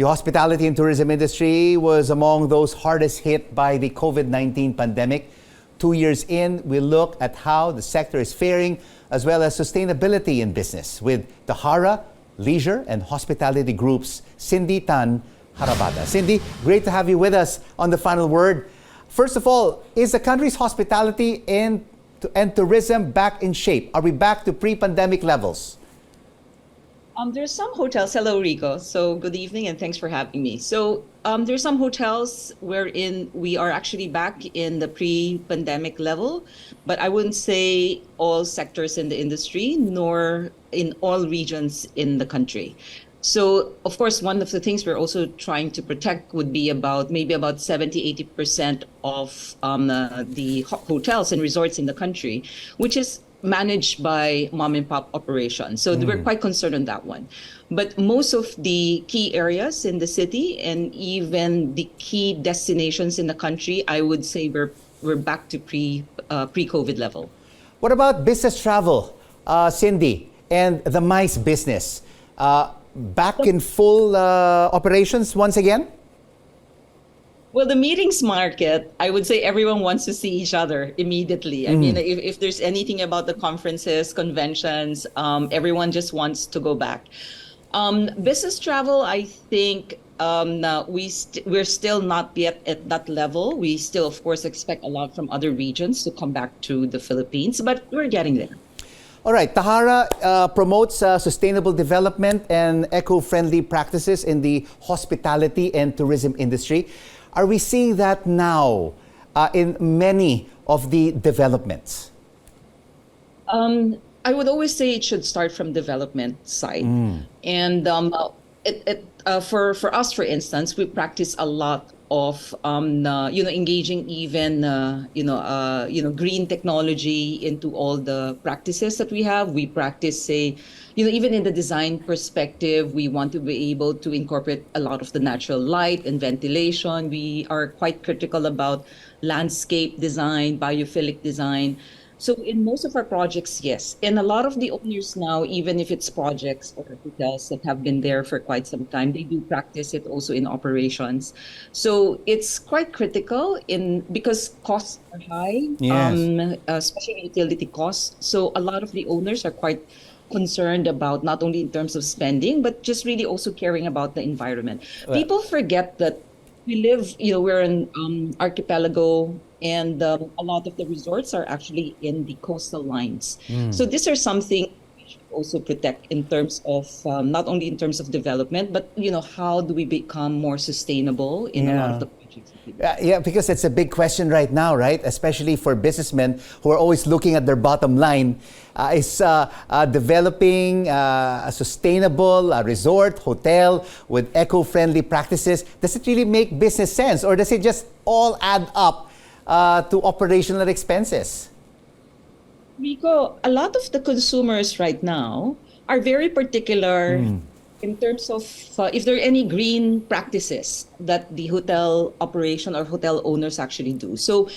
The hospitality and tourism industry was among those hardest hit by the COVID-19 pandemic. 2 years in, we look at how the sector is faring as well as sustainability in business with Tajara, leisure and hospitality groups, Cyndy Jarabata. Cyndy, great to have you with us on The Final Word. First of all, is the country's hospitality and tourism back in shape? Are we back to pre-pandemic levels? There's some hotels. Hello, Rico. So good evening and thanks for having me. So there's some hotels wherein we are actually back in the pre-pandemic level, but I wouldn't say all sectors in the industry, nor in all regions in the country. So, of course, one of the things we're also trying to protect would be maybe about 70-80% of the hotels and resorts in the country, which is managed by mom and pop operations. So we're quite concerned on that one. But most of the key areas in the city and even the key destinations in the country, I would say we're back to pre-COVID level. What about business travel, Cyndy, and the MICE business? Back in full operations once again? Well, the meetings market, I would say everyone wants to see each other immediately. I mean, if there's anything about the conferences, conventions, everyone just wants to go back. Business travel, I think we're still not yet at that level. We still, of course, expect a lot from other regions to come back to the Philippines, but we're getting there. All right, Tajara promotes sustainable development and eco-friendly practices in the hospitality and tourism industry. Are we seeing that now in many of the developments? I would always say it should start from development side. And for us, for instance, we practice a lot of engaging even green technology into all the practices that we have. We practice, say, even in the design perspective, we want to be able to incorporate a lot of the natural light and ventilation. We are quite critical about landscape design, biophilic design. So in most of our projects, yes. And a lot of the owners now, even if it's projects or hotels that have been there for quite some time, they do practice it also in operations. So it's quite critical because costs are high, especially utility costs. So a lot of the owners are quite concerned about not only in terms of spending, but just really also caring about the environment. People forget that we live, we're an archipelago, and a lot of the resorts are actually in the coastal lines. So these are something we should also protect in terms of not only in terms of development, but how do we become more sustainable in a lot of the projects? Yeah, because it's a big question right now, right? Especially for businessmen who are always looking at their bottom line. Is developing a sustainable resort, hotel with eco-friendly practices, does it really make business sense, or does it just all add up to operational expenses? Rico, a lot of the consumers right now are very particular in terms of if there are any green practices that the hotel operation or hotel owners actually do. So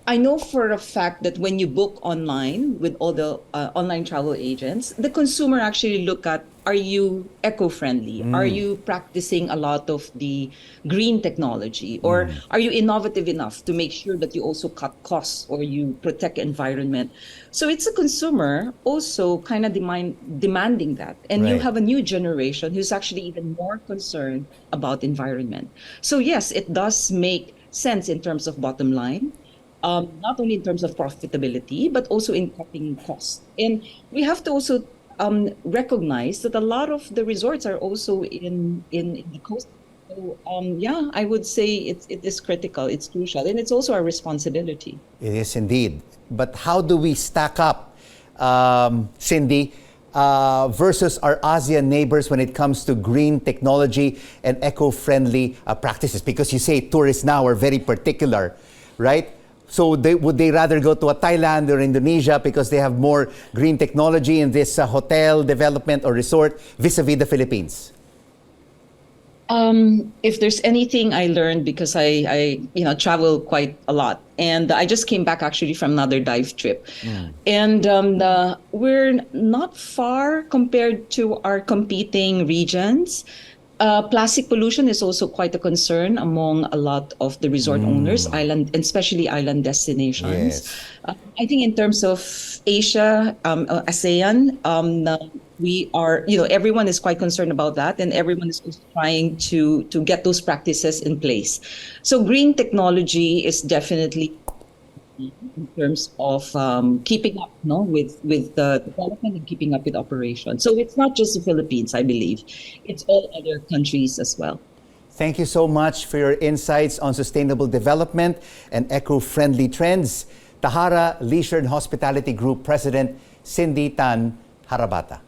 I know for a fact that when you book online with all the online travel agents, the consumer actually look at, are you eco-friendly? Are you practicing a lot of the green technology? Or are you innovative enough to make sure that you also cut costs or you protect environment? So it's a consumer also kind of demanding that. And you have a new generation who's actually even more concerned about environment. So yes, it does make sense in terms of bottom line. Not only in terms of profitability, but also in cutting costs. And we have to also recognize that a lot of the resorts are also in the coast. So I would say it is critical, it's crucial, and it's also our responsibility. It is indeed. But how do we stack up, Cyndy, versus our ASEAN neighbors when it comes to green technology and eco-friendly practices? Because you say tourists now are very particular, right? So would they rather go to a Thailand or Indonesia because they have more green technology in this hotel development or resort vis-a-vis the Philippines? If there's anything I learned, because I travel quite a lot, and I just came back actually from another dive trip, and we're not far compared to our competing regions. Plastic pollution is also quite a concern among a lot of the resort owners, island, and especially island destinations. Yes. I think in terms of Asia, ASEAN, we are, everyone is quite concerned about that, and everyone is also trying to get those practices in place. So green technology is definitely in terms of keeping up, no, with the development and keeping up with operations. So it's not just the Philippines, I believe; it's all other countries as well. Thank you so much for your insights on sustainable development and eco-friendly trends. Tajara Leisure and Hospitality Group President Cyndy Tan Jarabata.